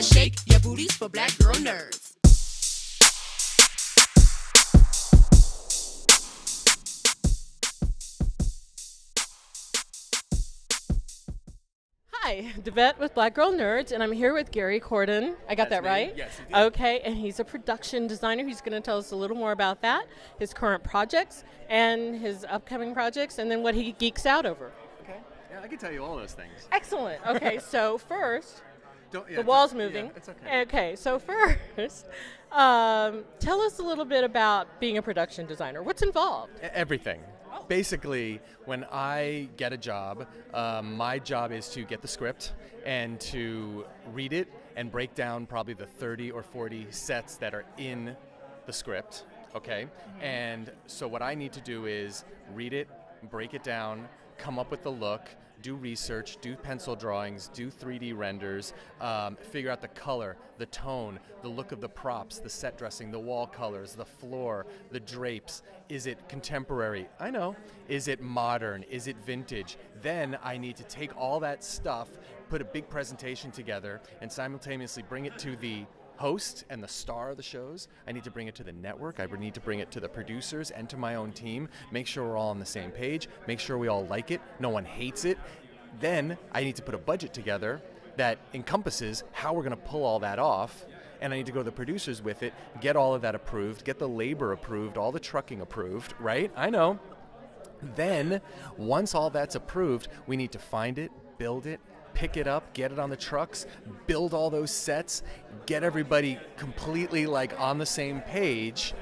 wanna shake your booties for black girl nerds. Hi, DaVette with Black Girl Nerds, and I'm here with Gary Kordan. I got that right? Yes, you did. Okay, and he's a production designer. He's going to tell us a little more about that, his current projects, and his upcoming projects, and then what he geeks out over. Okay. Yeah, I can tell you all those things. Excellent. Okay, so first, the wall's moving. Yeah, it's okay. Okay, so first, tell us a little bit about being a production designer. What's involved? Everything. Basically, when I get a job, my job is to get the script and to read it and break down probably the 30 or 40 sets that are in the script, okay? Mm-hmm. And so what I need to do is read it, break it down, come up with the look, do research, do pencil drawings, do 3D renders, figure out the color, the tone, the look of the props, the set dressing, the wall colors, the floor, the drapes. Is it contemporary? I know. Is it modern? Is it vintage? Then I need to take all that stuff, put a big presentation together, and simultaneously bring it to the host and the star of the shows. I need to bring it to the network. I need to bring it to the producers and to my own team. Make sure we're all on the same page. Make sure we all like it. No one hates it. Then I need to put a budget together that encompasses how we're going to pull all that off. And I need to go to the producers with it, get all of that approved, get the labor approved, all the trucking approved, right? I know. Then, once all that's approved, we need to find it, build it, pick it up, get it on the trucks, build all those sets, get everybody completely like on the same page,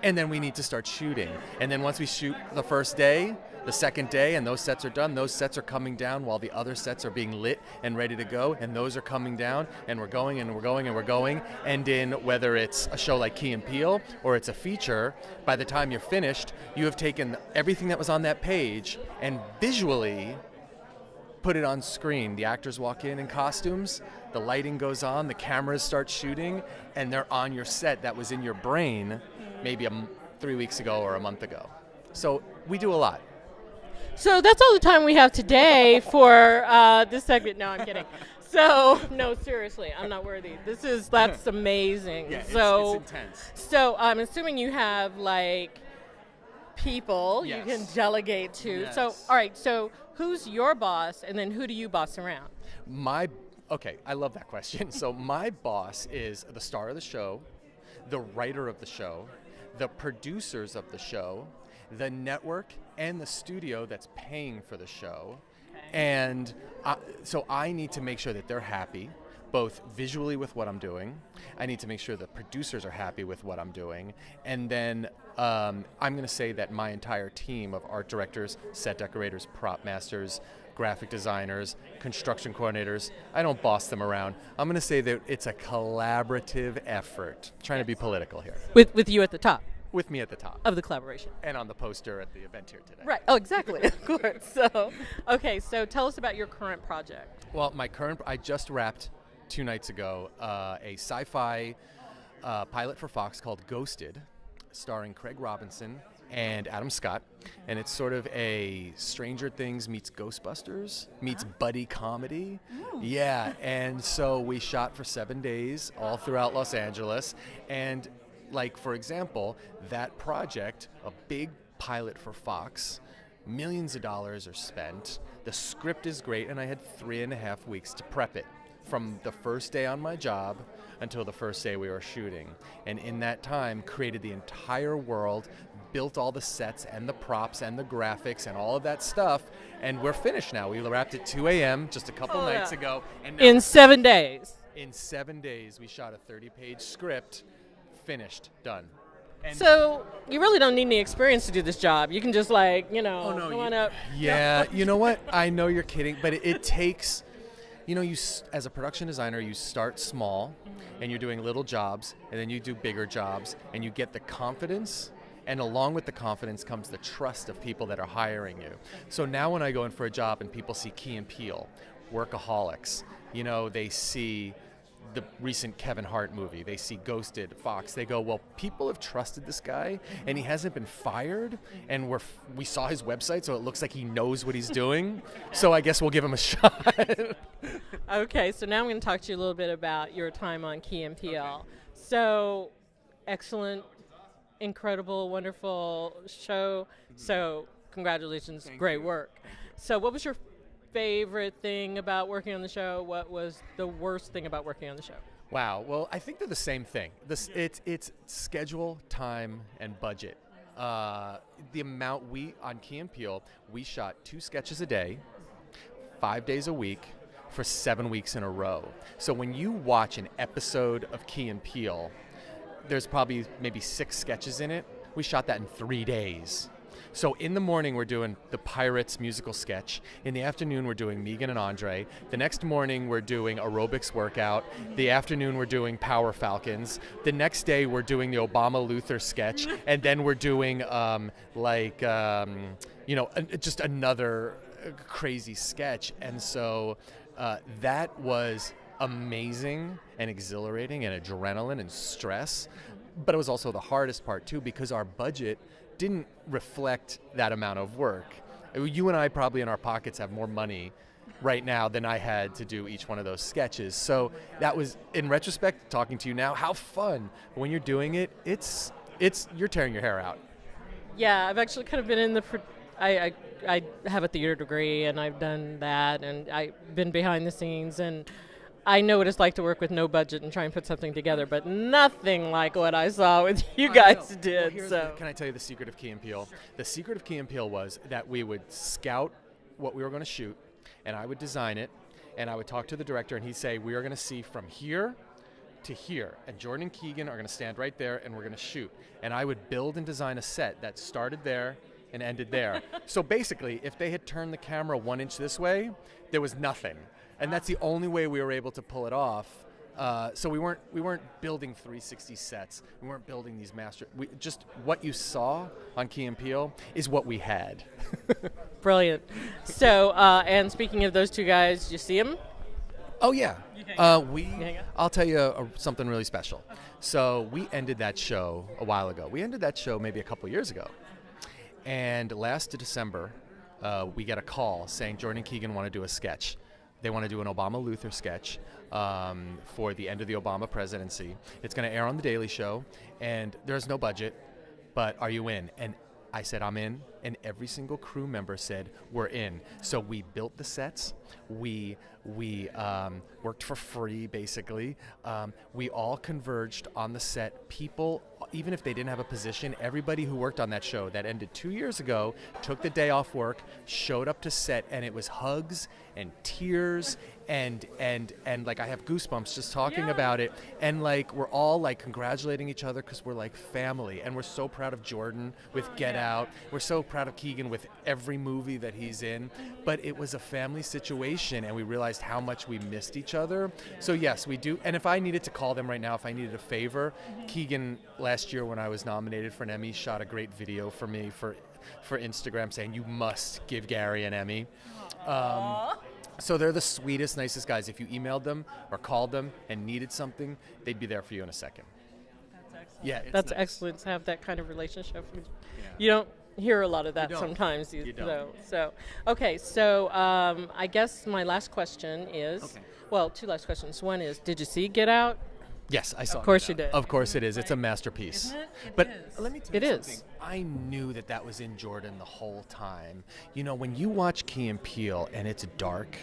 and then we need to start shooting. And then once we shoot the first day, the second day, and those sets are done, those sets are coming down while the other sets are being lit and ready to go, and those are coming down, and we're going and we're going and we're going. And in whether it's a show like Key and Peele or it's a feature, by the time you're finished, you have taken everything that was on that page and visually put it on screen. The actors walk in costumes, the lighting goes on, the cameras start shooting, and they're on your set that was in your brain maybe 3 weeks ago or a month ago. So we do a lot. So that's all the time we have today for this segment. No, I'm kidding. So, no, seriously, I'm not worthy. That's amazing. Yeah, so, it's intense. So I'm assuming you have like people Yes. you can delegate to. Yes. So, all right, so who's your boss, and then who do you boss around? Okay, I love that question. So my boss is the star of the show, the writer of the show, the producers of the show, the network, and the studio that's paying for the show. Okay. And so I need to make sure that they're happy, both visually with what I'm doing. I need to make sure the producers are happy with what I'm doing. And then I'm going to say that my entire team of art directors, set decorators, prop masters, graphic designers, construction coordinators, I don't boss them around. I'm going to say that it's a collaborative effort. I'm trying to be political here. With you at the top With me at the top. of the collaboration. And on the poster at the event here today. Right. Oh, exactly. Of course. So, okay. So tell us about your current project. Well, I just wrapped 2 nights ago a sci-fi pilot for Fox called Ghosted, starring Craig Robinson and Adam Scott. And it's sort of a Stranger Things meets Ghostbusters meets buddy comedy. Ooh. Yeah. And so we shot for 7 days all throughout Los Angeles. And like, for example, that project, a big pilot for Fox, millions of dollars are spent. The script is great, and I had 3.5 weeks to prep it from the first day on my job until the first day we were shooting. And in that time, created the entire world, built all the sets and the props and the graphics and all of that stuff, and we're finished now. We wrapped at 2 a.m. just a couple nights ago. And in 7 days. In 7 days, we shot a 30-page script. Finished, done. And so you really don't need any experience to do this job. You can just go on up. Yeah, you know what? I know you're kidding, but it takes, you as a production designer, you start small, and you're doing little jobs, and then you do bigger jobs, and you get the confidence, and along with the confidence comes the trust of people that are hiring you. So now when I go in for a job and people see Key and Peele, Workaholics, they see the recent Kevin Hart movie. They see Ghosted, Fox. They go, well, people have trusted this guy, and he hasn't been fired, and we saw his website, so it looks like he knows what he's doing. So I guess we'll give him a shot. Okay, so now I'm going to talk to you a little bit about your time on Key and Peele. Okay. So, excellent, incredible, wonderful show. So, congratulations, great work. So, what was your favorite thing about working on the show? What was the worst thing about working on the show? Wow. Well, I think they're the same thing. It's schedule, time, and budget. The amount on Key and Peele, we shot 2 sketches a day, 5 days a week, for 7 weeks in a row. So when you watch an episode of Key and Peele, there's probably maybe 6 sketches in it. We shot that in 3 days. So in the morning, we're doing the Pirates musical sketch. In the afternoon, we're doing Megan and Andre. The next morning, we're doing aerobics workout. The afternoon, we're doing Power Falcons. The next day, we're doing the Obama Luther sketch. And then we're doing just another crazy sketch. And so that was amazing and exhilarating and adrenaline and stress. But it was also the hardest part, too, because our budget didn't reflect that amount of work. You and I probably in our pockets have more money right now than I had to do each one of those sketches. So that was, in retrospect, talking to you now, how fun. But when you're doing it, it's you're tearing your hair out. Yeah, I've actually kind of been in the, I have a theater degree and I've done that, and I've been behind the scenes, and I know what it's like to work with no budget and try and put something together, but nothing like what I saw with you guys did. Well, can I tell you the secret of Key and Peele? The secret of Key and Peele was that we would scout what we were going to shoot, and I would design it, and I would talk to the director, and he'd say, we are going to see from here to here, and Jordan and Keegan are going to stand right there, and we're going to shoot. And I would build and design a set that started there and ended there. So basically, if they had turned the camera 1 inch this way, there was nothing. And that's the only way we were able to pull it off. So we weren't building 360 sets. We weren't building these just what you saw on Key and Peele is what we had. Brilliant. So, and speaking of those 2 guys, you see them? Oh yeah. I'll tell you something really special. So we ended that show a while ago. We ended that show maybe a couple years ago. And last December, we get a call saying Jordan and Keegan want to do a sketch. They want to do an Obama Luther sketch for the end of the Obama presidency. It's going to air on The Daily Show, and there's no budget, but are you in? And I said, I'm in, and every single crew member said, we're in. So we built the sets. We worked for free, basically. We all converged on the set. People, even if they didn't have a position, everybody who worked on that show that ended 2 years ago took the day off work, showed up to set, and it was hugs and tears and like I have goosebumps just talking about it, and like we're all like congratulating each other because we're like family, and we're so proud of Jordan with Get Out. We're so proud of Keegan with every movie that he's in, but it was a family situation, and we realized how much we missed each other. So yes, we do. And if I needed to call them right now, if I needed a favor, Keegan last year when I was nominated for an Emmy shot a great video for me for Instagram saying you must give Gary an Emmy. So they're the sweetest, nicest guys. If you emailed them or called them and needed something, they'd be there for you in a second. That's excellent. Yeah, that's nice. Excellent to have that kind of relationship. Yeah. You don't hear a lot of that sometimes. You don't. So okay. So I guess my last question is, well, 2 last questions. One is, did you see Get Out? Yes, I saw it. Of course you did. Of course it is. It's a masterpiece. Isn't it? But is. let me tell you something. I knew that was in Jordan the whole time. You know, when you watch Key and Peele and it's dark,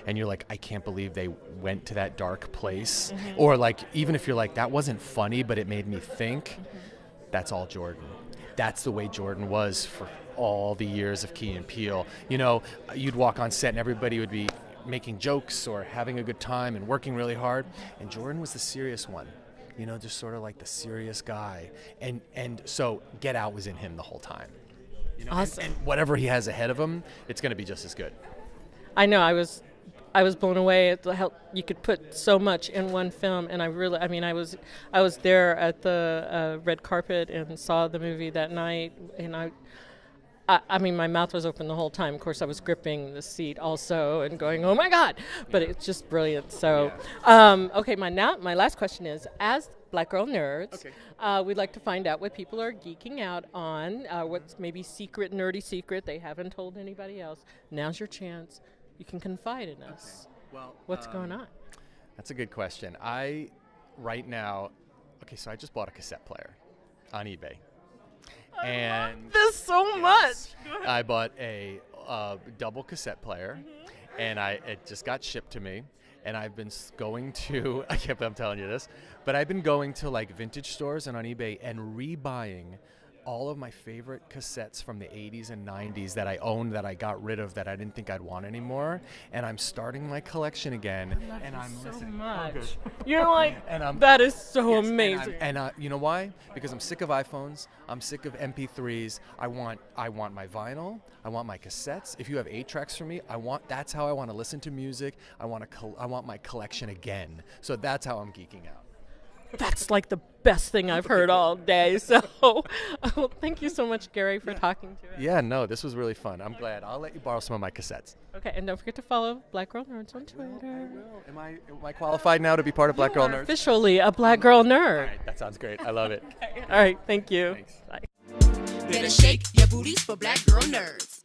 and you're like, I can't believe they went to that dark place, or like, even if you're like, that wasn't funny, but it made me think, that's all Jordan. That's the way Jordan was for all the years of Key and Peele. You know, you'd walk on set and everybody would be making jokes or having a good time and working really hard, and Jordan was the serious one, you know, just sort of like the serious guy, and so Get Out was in him the whole time, you know. Awesome. And whatever he has ahead of him, it's going to be just as good. I know. I was blown away at how you could put so much in one film, and I was there at the red carpet and saw the movie that night, and I mean, my mouth was open the whole time. Of course, I was gripping the seat also and going, oh my God, but it's just brilliant. So, okay, my last question is, as Black Girl Nerds, we'd like to find out what people are geeking out on, what's maybe nerdy secret they haven't told anybody else. Now's your chance. You can confide in us. Well, what's going on? That's a good question. Right now, so I just bought a cassette player on eBay. I love this so much. I bought a double cassette player, and it just got shipped to me. And I've been going to, I can't believe I'm telling you this, but I've been going to like vintage stores and on eBay and rebuying all of my favorite cassettes from the 80s and 90s that I owned, that I got rid of, that I didn't think I'd want anymore. And I'm starting my collection again. I love and I'm so listening. much. Oh, You're like, that is so amazing. And you know why? Because I'm sick of iPhones. I'm sick of MP3s. I want my vinyl. I want my cassettes. If you have 8 tracks for me, that's how I want to listen to music. I want my collection again. So that's how I'm geeking out. That's like the best thing I've heard all day. So well, thank you so much, Gary, for talking to us. Yeah, no, this was really fun. I'm glad. I'll let you borrow some of my cassettes. Okay, and don't forget to follow Black Girl Nerds on Twitter. I will. Am I qualified now to be part of Black Girl Nerds? Officially a Black Girl Nerd. All right, that sounds great. I love it. Okay. All right, thank you. Thanks. Bye. Better shake your booties for Black Girl Nerds.